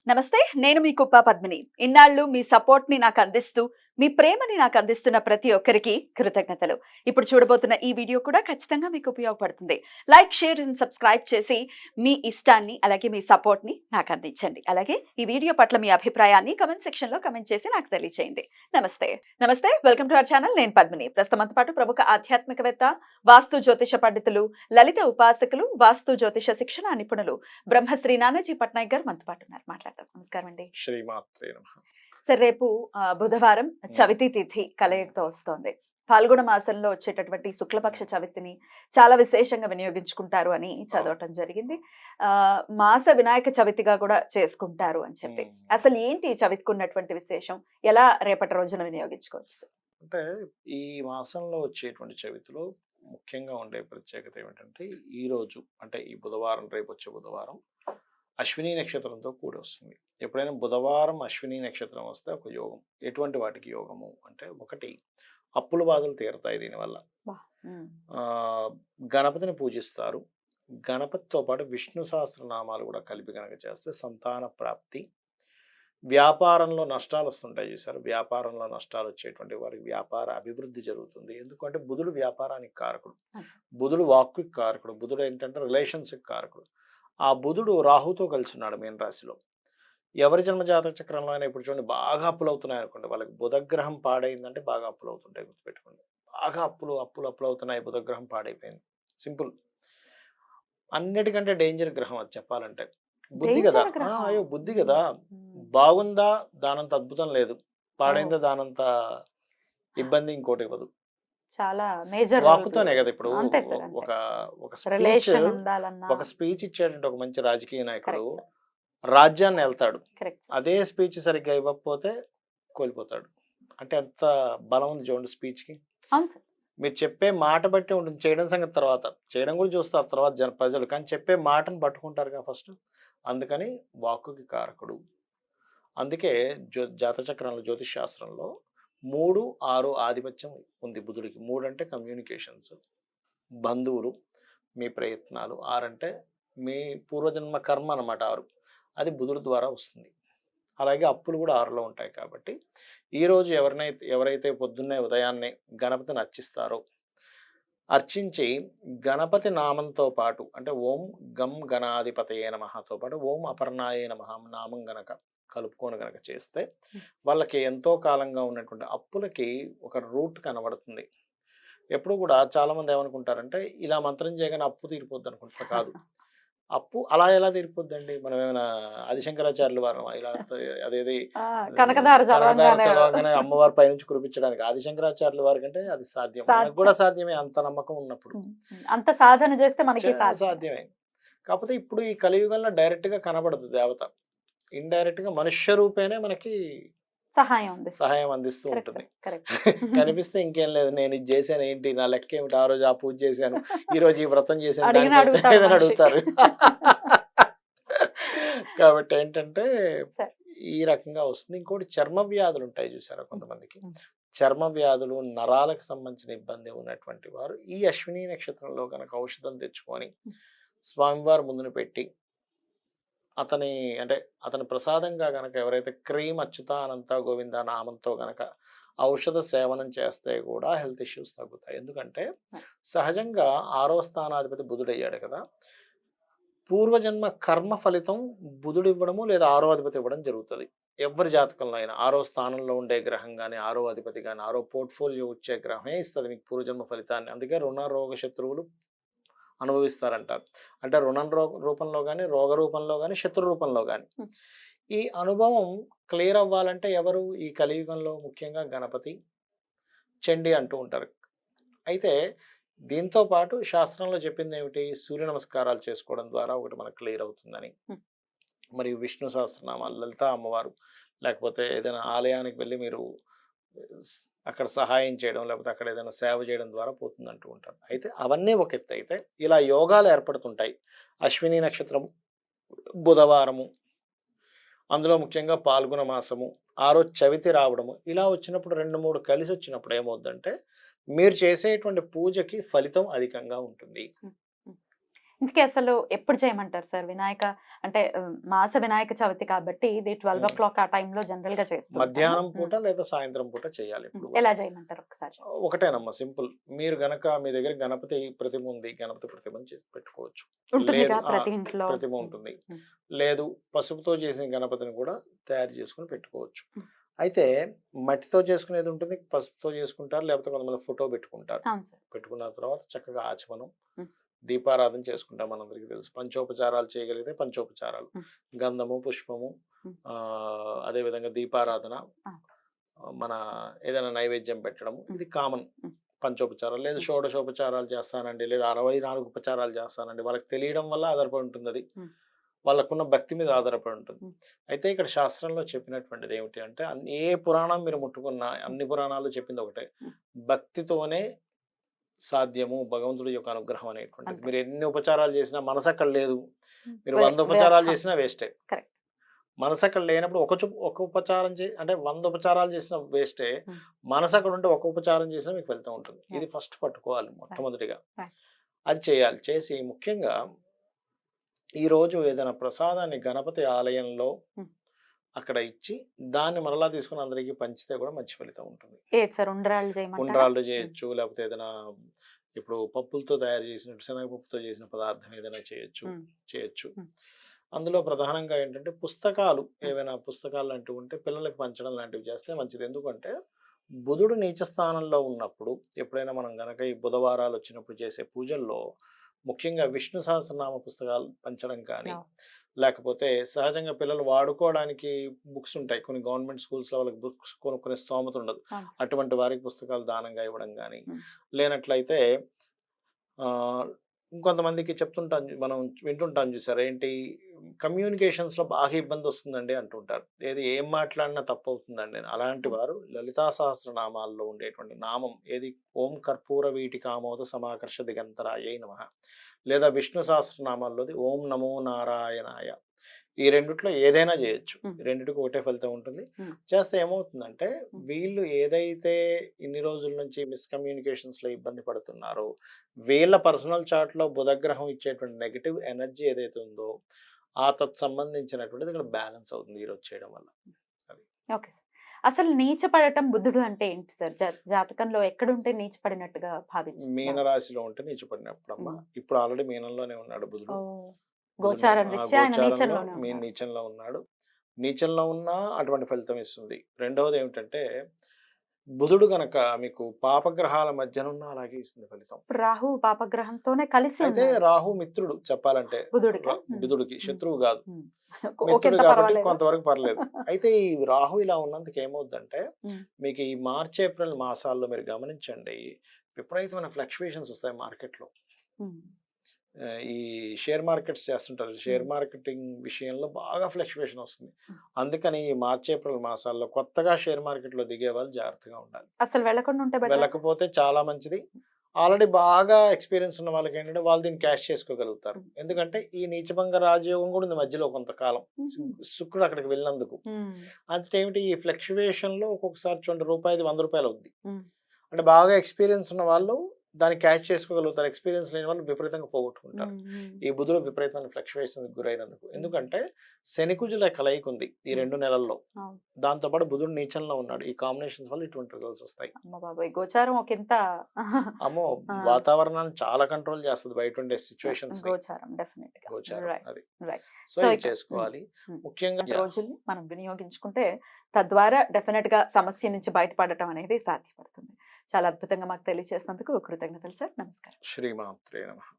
నమస్తే. నేను మీ కుప్ప పద్మిని. ఇన్నాళ్ళు మీ సపోర్ట్‌ని నాకందిస్తూ, మీ ప్రేమని నాకందిస్తున్న ప్రతి ఒక్కరికి కృతజ్ఞతలు. ఇప్పుడు చూడబోతున్న ఈ వీడియో కూడా ఖచ్చితంగా మీకు ఉపయోగపడుతుంది. లైక్, షేర్ అండ్ సబ్స్క్రైబ్ చేసి మీ ఇష్టాన్ని, అలాగే మీ సపోర్ట్‌ని నాకందించండి. అలాగే ఈ వీడియో పట్ల మీ అభిప్రాయాన్ని కామెంట్ సెక్షన్‌లో కామెంట్ చేసి నాకు తెలియజేయండి. నమస్తే. నమస్తే. Welcome to our channel. నేను పద్మిని. ప్రస్తుతం మనతో పాటు ప్రముఖ ఆధ్యాత్మికవేత్త, వాస్తు జ్యోతిష పండితులు, లలిత ఉపాసకులు, వాస్తు జ్యోతిష శిక్షణ నిపుణులు బ్రహ్మశ్రీ నానాజీ పట్నాయక్ గారు మనతో పాటు ఉన్నారు. మాట్లాడదాం. నమస్కారం అండి. శ్రీమాత్రే నమః. సరే, రేపు బుధవారం చవితి తిథి కలయికతో వస్తోంది. ఫాల్గుణ మాసంలో వచ్చేటటువంటి శుక్లపక్ష చవితిని చాలా విశేషంగా వినియోగించుకుంటారు అని చదవటం జరిగింది. మాస వినాయక చవితిగా కూడా చేసుకుంటారు అని చెప్పి. అసలు ఏంటి ఈ చవితికి ఉన్నటువంటి విశేషం? ఎలా రేపటి రోజున వినియోగించుకోవచ్చు? అంటే ఈ మాసంలో వచ్చేటువంటి చవితిలో ముఖ్యంగా ఉండే ప్రత్యేకత ఏమిటంటే ఈ రోజు అంటే ఈ బుధవారం, రేపు వచ్చే బుధవారం అశ్విని నక్షత్రంతో కూడి వస్తుంది. ఎప్పుడైనా బుధవారం అశ్విని నక్షత్రం వస్తే ఒక యోగం. ఎటువంటి వాటికి యోగము అంటే, ఒకటి అప్పుల బాధలు తీరుతాయి దీనివల్ల. గణపతిని పూజిస్తారు. గణపతితో పాటు విష్ణు సహస్రనామాలు కూడా కలిపి కనుక చేస్తే సంతాన ప్రాప్తి. వ్యాపారంలో నష్టాలు వస్తుంటాయి చూసారు, వ్యాపారంలో నష్టాలు వచ్చేటువంటి వారికి వ్యాపార అభివృద్ధి జరుగుతుంది. ఎందుకంటే బుధుడు వ్యాపారానికి కారకుడు, బుధుడు వాక్కుకి కారకుడు, బుధుడు ఏంటంటే రిలేషన్స్కి కారకుడు. ఆ బుధుడు రాహుతో కలిసి ఉన్నాడు మీన రాశిలో. ఎవరి జన్మ జాతక చక్రంలో అయినా ఇప్పుడు చూడండి, బాగా అప్పులు అవుతున్నాయి అనుకోండి, వాళ్ళకి బుధగ్రహం పాడైందంటే బాగా అప్పులు అవుతుంటాయి. గుర్తుపెట్టుకోండి, బాగా అప్పులు అప్పులు అప్పులు అవుతున్నాయి, బుధగ్రహం పాడైపోయింది. సింపుల్. అన్నిటికంటే డేంజర్ గ్రహం అది చెప్పాలంటే. బుద్ధి కదా, అయ్యో బుద్ధి కదా. బాగుందా దానంత అద్భుతం లేదు, పాడైందా దానంత ఇబ్బంది ఇంకోటి ఇవ్వదు. చాలా మేజర్ వాక్కుతోనే కదా. ఇప్పుడు ఒక ఒక స్పీచ్ ఇచ్చేటంటే ఒక మంచి రాజకీయ నాయకుడు రాజ్యాన్ని వెళ్తాడు, అదే స్పీచ్ సరిగ్గా ఇవ్వకపోతే కోల్పోతాడు. అంటే ఎంత బలం ఉంది చూడండి స్పీచ్ కి. మీరు చెప్పే మాట బట్టి ఉంటుంది. చేయడం సంగతి తర్వాత, చేయడం కూడా చూస్తారు తర్వాత ప్రజలు, కానీ చెప్పే మాటను పట్టుకుంటారు కదా ఫస్ట్. అందుకని వాక్కుకి కారకుడు. అందుకే జాతచక్రంలో జ్యోతిష్ శాస్త్రంలో 3, 6 ఆధిపత్యం ఉంది బుధుడికి. 3 అంటే కమ్యూనికేషన్స్, బంధువులు, మీ ప్రయత్నాలు. 6 అంటే మీ పూర్వజన్మ కర్మ అన్నమాట. 6 అది బుధుడి ద్వారా వస్తుంది. అలాగే అప్పులు కూడా 6లో ఉంటాయి. కాబట్టి ఈరోజు ఎవరైతే పొద్దున్నే ఉదయాన్నే గణపతిని అర్చిస్తారో, అర్చించి గణపతి నామంతో పాటు అంటే ఓం గం గణాధిపతయే నమఃతో పాటు ఓం అపర్ణాయే నమః నామం గనక కలుపుకొని గనక చేస్తే వాళ్ళకి ఎంతో కాలంగా ఉన్నటువంటి అప్పులకి ఒక రూట్ కనబడుతుంది. ఎప్పుడు కూడా చాలా మంది ఏమనుకుంటారంటే, ఇలా మంత్రం చేయగానే అప్పు తీరిపోద్ది అనుకుంటారు. కాదు, అప్పు అలా ఎలా తీరిపోద్దండి? మనం ఏమైనా ఆదిశంకరాచార్యుల వారు ఇలా అదేది చదవగానే అమ్మవారి పైనుంచి కురిపించడానికి ఆదిశంకరాచార్యుల వారి కంటే అది సాధ్యం. మనకు కూడా సాధ్యమే, అంత నమ్మకం ఉన్నప్పుడు. అంత సాధన చేస్తే మనకి సాధ్యమే. కాకపోతే ఇప్పుడు ఈ కలియుగంలో డైరెక్ట్ గా కనబడదు దేవత, ఇండైరెక్ట్ గా మనుష్య రూపేనే మనకి సహాయం అందిస్తూ ఉంటుంది. కనిపిస్తే ఇంకేం లేదు, నేను ఇది చేశాను ఏంటి, నా లెక్క ఏమిటి, ఆ రోజు ఆ పూజ చేశాను, ఈ రోజు ఈ వ్రతం చేశాను ఏదని అడుగుతారు. కాబట్టి ఏంటంటే ఈ రకంగా వస్తుంది. ఇంకోటి చర్మ వ్యాధులు ఉంటాయి చూసారా కొంతమందికి. చర్మ వ్యాధులు, నరాలకు సంబంధించిన ఇబ్బంది ఉన్నటువంటి వారు ఈ అశ్విని నక్షత్రంలో కనుక ఔషధం తెచ్చుకొని స్వామివారి ముందును పెట్టి అతని ప్రసాదంగా గనక ఎవరైతే క్రీమ్ అచ్యుతానంత గోవింద నామంతో గనక ఔషధ సేవనం చేస్తే కూడా హెల్త్ ఇష్యూస్ తగ్గుతాయి. ఎందుకంటే సహజంగా 6వ స్థానాధిపతి బుధుడయ్యాడు కదా. పూర్వజన్మ కర్మ ఫలితం బుధుడు ఇవ్వడము లేదా 6వ అధిపతి ఇవ్వడం జరుగుతుంది. ఎవరి జాతకంలో అయినా 6వ స్థానంలో ఉండే గ్రహం కానీ, 6వ అధిపతి కానీ, 6వ పోర్ట్ఫోలియో వచ్చే గ్రహమే ఇస్తుంది మీకు పూర్వజన్మ ఫలితాన్ని. అందుకే రుణ రోగ శత్రువులు అనుభవిస్తారంటారు. అంటే రుణం రూపంలో కానీ, రోగ రూపంలో కానీ, శత్రు రూపంలో కానీ. ఈ అనుభవం క్లియర్ అవ్వాలంటే ఎవరు ఈ కలియుగంలో ముఖ్యంగా గణపతి, చండి అంటూ ఉంటారు. అయితే దీంతో పాటు శాస్త్రంలో చెప్పింది ఏమిటి, సూర్య నమస్కారాలు చేసుకోవడం ద్వారా ఒకటి మనకు క్లియర్ అవుతుందని. మరియు విష్ణు సహస్రనామాలు, లలిత అమ్మవారు, లేకపోతే ఏదైనా ఆలయానికి వెళ్ళి మీరు అక్కడ సహాయం చేయడం, లేకపోతే అక్కడ ఏదైనా సేవ చేయడం ద్వారా పోతుంది అంటూ ఉంటారు. అయితే అవన్నీ ఒక ఎత్తు. అయితే ఇలా యోగాలు ఏర్పడుతుంటాయి. అశ్విని నక్షత్రము, బుధవారము, అందులో ముఖ్యంగా పాల్గొన మాసము, ఆ రోజు చవితి రావడము, ఇలా వచ్చినప్పుడు 2, 3 కలిసి వచ్చినప్పుడు ఏమవుద్దంటే మీరు చేసేటువంటి పూజకి ఫలితం అధికంగా ఉంటుంది. ఇందుకే అసలు ఎప్పుడు చేయమంటారు సార్ వినాయక అంటే మాస వినాయక చవితి కాబట్టి ఇది 12 o'clock ఆ టైంలో జనరల్ గా చేస్తాం. మధ్యాహ్నం పూట లేదా సాయంత్రం పూట చేయాలి. ఇప్పుడు ఎలా చేయమంటారు ఒకసారి? ఒకటేనమ్మా, సింపుల్. మీరు గనక మీ దగ్గర గణపతి ప్రతిమ ఉంది, గణపతి ప్రతిమని చేసి పెట్టుకోవచ్చు. ఉంటుందిగా లేదు, ప్రతి ఇంట్లో ప్రతిమ ఉంటుంది. లేదు, పసుపుతో చేసిన గణపతిని కూడా తయారు చేసుకుని పెట్టుకోవచ్చు. అయితే మట్టితో చేసుకునేది ఉంటుంది, పసుపుతో చేసుకుంటారు, లేకపోతే కొంతమంది ఫోటో పెట్టుకుంటారు. అవును సార్. పెట్టుకున్న తర్వాత చక్కగా ఆచమనం, దీపారాధన చేసుకుంటాం. మనందరికీ తెలుసు. పంచోపచారాలు చేయగలిగితే పంచోపచారాలు, గంధము, పుష్పము, అదేవిధంగా దీపారాధన, మన ఏదైనా నైవేద్యం పెట్టడము, ఇది కామన్ పంచోపచారాలు. లేదు షోడశోపచారాలు చేస్తానండి, లేదా 64 ఉపచారాలు చేస్తానండి, వాళ్ళకి తెలియడం వల్ల ఆధారపడి ఉంటుంది. అది వాళ్ళకున్న భక్తి మీద ఆధారపడి ఉంటుంది. అయితే ఇక్కడ శాస్త్రంలో చెప్పినటువంటిది ఏమిటి అంటే, ఏ పురాణం మీరు ముట్టుకున్నా అన్ని పురాణాలు చెప్పింది ఒకటే, భక్తితోనే సాధ్యము భగవంతుడి యొక్క అనుగ్రహం అనేటువంటిది. మీరు ఎన్ని ఉపచారాలు చేసినా మనసు అక్కడ లేదు, మీరు 100 ఉపచారాలు చేసినా వేస్టే. మనసు అక్కడ లేనప్పుడు ఒక ఉపచారం అంటే 100 ఉపచారాలు చేసిన వేస్టే. మనసు అక్కడ ఉంటే ఒక ఉపచారం చేసినా మీకు ఫలితం ఉంటుంది. ఇది ఫస్ట్ పట్టుకోవాలి మొట్టమొదటిగా. అది చేయాలి. చేసి ముఖ్యంగా ఈరోజు ఏదైనా ప్రసాదాన్ని గణపతి ఆలయంలో అక్కడ ఇచ్చి దాన్ని మరలా తీసుకుని అందరికి పంచితే కూడా మంచి ఫలితం ఉంటుంది. ఉండ్రాళ్ళు చేయొచ్చు, లేకపోతే ఏదైనా ఇప్పుడు పప్పులతో తయారు చేసినట్టు శనగపప్పుతో చేసిన పదార్థం ఏదైనా చేయొచ్చు. అందులో ప్రధానంగా ఏంటంటే పుస్తకాలు, ఏవైనా పుస్తకాలు లాంటివి ఉంటే పిల్లలకు పంచడం లాంటివి చేస్తే మంచిది. ఎందుకంటే బుధుడు నీచ స్థానంలో ఉన్నప్పుడు ఎప్పుడైనా మనం గనక ఈ బుధవారాలు వచ్చినప్పుడు చేసే పూజల్లో ముఖ్యంగా విష్ణు సహస్రనామ పుస్తకాలు పంచడం కానీ, లేకపోతే సహజంగా పిల్లలు వాడుకోవడానికి బుక్స్ ఉంటాయి. కొన్ని గవర్నమెంట్ స్కూల్స్లో వాళ్ళకి బుక్స్ కొనుక్కునే స్తోమత ఉండదు. అటువంటి వారికి పుస్తకాలు దానంగా ఇవ్వడం కానీ, లేనట్లయితే ఇంకొంతమందికి చెప్తుంటాం, మనం వింటుంటాం చూసారు, ఏంటి కమ్యూనికేషన్స్లో బాగా ఇబ్బంది వస్తుందండి అంటుంటారు. ఏం మాట్లాడినా తప్పు అవుతుందండి. అలాంటి వారు లలితా సహస్రనామాల్లో ఉండేటువంటి నామం ఏది, ఓం కర్పూర వీటికామోద సమాకర్ష దిగంతరాయ నమః, లేదా విష్ణు సహస్రనామాల్లోది ఓం నమో నారాయణాయ. ఈ రెండిట్లో ఏదైనా చేయొచ్చు. రెండిటికి ఒకటే ఫలితం ఉంటుంది. చేస్తే ఏమవుతుందంటే వీళ్ళు ఏదైతే ఇన్ని రోజుల నుంచి మిస్కమ్యూనికేషన్స్ లో ఇబ్బంది పడుతున్నారో, వీళ్ళ పర్సనల్ చార్ట్ లో బుధగ్రహం ఇచ్చేటువంటి నెగిటివ్ ఎనర్జీ ఏదైతే ఉందో ఆ సంబంధించినటువంటిది ఇక్కడ బ్యాలెన్స్ అవుతుంది ఈరోజు చేయడం వల్ల. Okay sir. అసలు నీచపడటం బుధుడు అంటే ఏంటి సార్? జాతకంలో ఎక్కడుంటే నీచపడినట్టుగా భావించారు? మీనరాశిలో ఉంటే నీచపడినప్పుడు అమ్మా. ఇప్పుడు ఆల్రెడీ మీనంలోనే ఉన్నాడు బుధుడు. గోచారం రీత్యా ఆయన నీచంలో ఉన్నాడు. నీచంలో ఉన్నా అటువంటి ఫలితం ఇస్తుంది. రెండవది ఏమిటంటే బుధుడు గనక మీకు పాపగ్రహాల మధ్యనున్న అలాగే ఇస్తుంది ఫలితం. రాహు పాపగ్రహంతోనే కలిసి, అయితే రాహు మిత్రుడు చెప్పాలంటే బుధుడికి, శత్రువు కాదు. మిత్రుడు కాబట్టి కొంతవరకు పర్లేదు. అయితే ఈ రాహు ఇలా ఉన్నందుకు ఏమవుద్దంటే మీకు ఈ మార్చి ఏప్రిల్ మాసాల్లో మీరు గమనించండి, విపరీతమైన ఫ్లక్చువేషన్స్ వస్తాయి మార్కెట్లో. ఈ షేర్ మార్కెట్స్ చేస్తుంటారు, షేర్ మార్కెటింగ్ విషయంలో బాగా ఫ్లక్చువేషన్ వస్తుంది. అందుకని ఈ మార్చి ఏప్రిల్ మాసాల్లో కొత్తగా షేర్ మార్కెట్లో దిగే వాళ్ళు జాగ్రత్తగా ఉండాలి. అసలు వెళ్ళకపోతే చాలా మంచిది. ఆల్రెడీ బాగా ఎక్స్పీరియన్స్ ఉన్న వాళ్ళకి ఏంటంటే వాళ్ళు దీన్ని క్యాష్ చేసుకోగలుగుతారు. ఎందుకంటే ఈ నీచభంగ రాజయోగం కూడా ఉంది మధ్యలో కొంతకాలం, శుక్రుడు అక్కడికి వెళ్ళినందుకు. అంటే ఏమిటి, ఈ ఫ్లక్చువేషన్ లో ఒక్కొక్కసారి 20 రూపాయలు 100 రూపాయలు అవుద్ది. అంటే బాగా ఎక్స్పీరియన్స్ ఉన్న వాళ్ళు దాన్ని క్యాచ్ చేసుకోగలుగుతారు, ఎక్స్పీరియన్స్ లేని వాళ్ళు విపరీతంగా పోగొట్టుకుంటారు. ఈ బుధుడు విపరీతమైన ఫ్లక్చువేషన్స్ గురైనందుకు. ఎందుకంటే శనికుజుల కలయిక ఉంది ఈ 2 నెలల్లో, దాంతో పాటు బుధుడు నీచంలో ఉన్నాడు. ఈ కాంబినేషన్స్ వల్ల ఇటువంటి రిజల్ట్స్ వస్తాయి. గోచారం అమ్మో, వాతావరణాన్ని చాలా కంట్రోల్ చేస్తుంది బయట ఉండే సిచ్యువేషన్స్. గోచారం అది సో చేసుకోవాలి. ముఖ్యంగా రోజుల్ని మనం వినియోగించుకుంటే తద్వారా డెఫినెట్ గా సమస్య నుంచి బయటపడటం అనేది సాధ్యపడుతుంది. చాలా అద్భుతంగా మాకు తెలియజేసినందుకు కృతజ్ఞతలు సార్. నమస్కారం. శ్రీమాత్రే నమః.